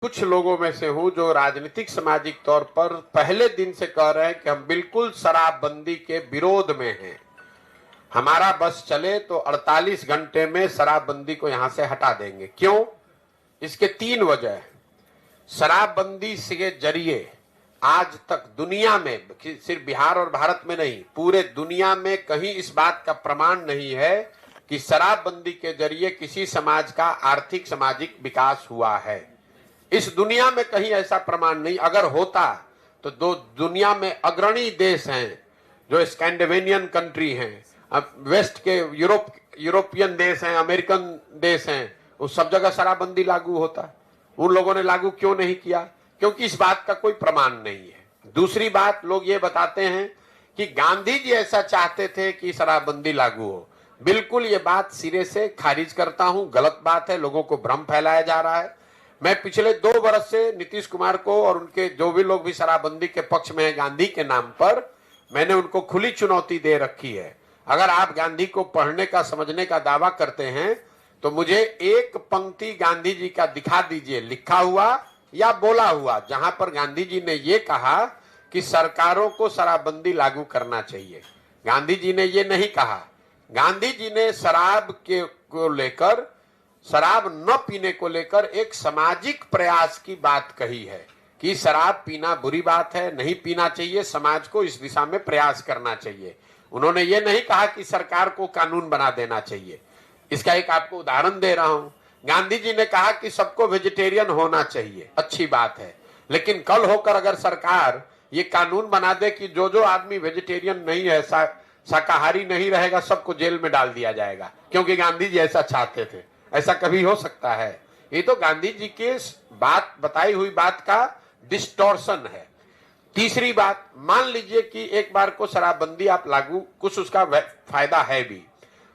कुछ लोगों में से हूं जो राजनीतिक सामाजिक तौर पर पहले दिन से कह रहे हैं कि हम बिल्कुल शराबबंदी के विरोध में हैं। हमारा बस चले तो 48 घंटे में शराबबंदी को यहां से हटा देंगे। क्यों? इसके 3 वजह है। शराबबंदी के जरिए आज तक दुनिया में, सिर्फ बिहार और भारत में नहीं, पूरे दुनिया में कहीं इस बात का प्रमाण नहीं है कि शराबबंदी के जरिए किसी समाज का आर्थिक सामाजिक विकास हुआ है। इस दुनिया में कहीं ऐसा प्रमाण नहीं। अगर होता तो दो दुनिया में अग्रणी देश हैं जो स्कैंडिनेवियन कंट्री हैं, अब वेस्ट के यूरोपियन देश हैं, अमेरिकन देश हैं, उस सब जगह शराबबंदी लागू होता। उन लोगों ने लागू क्यों नहीं किया? क्योंकि इस बात का कोई प्रमाण नहीं है। दूसरी बात, लोग ये बताते हैं कि गांधी जी ऐसा चाहते थे कि शराबबंदी लागू हो। बिल्कुल ये बात सिरे से खारिज करता हूं, गलत बात है। लोगों को भ्रम फैलाया जा रहा है। मैं पिछले 2 वर्ष से नीतीश कुमार को और उनके जो भी लोग भी शराबबंदी के पक्ष में है गांधी के नाम पर, मैंने उनको खुली चुनौती दे रखी है। अगर आप गांधी को पढ़ने का, समझने का दावा करते हैं तो मुझे एक पंक्ति गांधी जी का दिखा दीजिए, लिखा हुआ या बोला हुआ, जहां पर गांधी जी ने ये कहा कि सरकारों को शराबबंदी लागू करना चाहिए। गांधी जी ने ये नहीं कहा। गांधी जी ने शराब को लेकर, शराब न पीने को लेकर एक सामाजिक प्रयास की बात कही है कि शराब पीना बुरी बात है, नहीं पीना चाहिए, समाज को इस दिशा में प्रयास करना चाहिए। उन्होंने ये नहीं कहा कि सरकार को कानून बना देना चाहिए। इसका एक आपको उदाहरण दे रहा हूं। गांधी जी ने कहा कि सबको वेजिटेरियन होना चाहिए, अच्छी बात है, लेकिन कल होकर अगर सरकार ये कानून बना दे कि जो जो आदमी वेजिटेरियन नहीं है, शाकाहारी नहीं रहेगा, सबको जेल में डाल दिया जाएगा, क्योंकि गांधी जी ऐसा चाहते थे, ऐसा कभी हो सकता है? ये तो गांधी जी के बात, बताई हुई बात का डिस्टॉर्शन है। तीसरी बात, मान लीजिए कि एक बार को शराबबंदी आप लागू, कुछ उसका फायदा है भी,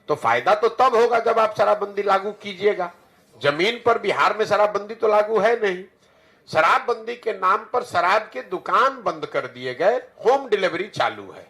तो फायदा तो तब होगा जब आप शराबबंदी लागू कीजिएगा। जमीन पर बिहार में शराबबंदी तो लागू है नहीं। शराबबंदी के नाम पर शराब के दुकान बंद कर दिए गए, होम डिलीवरी चालू है।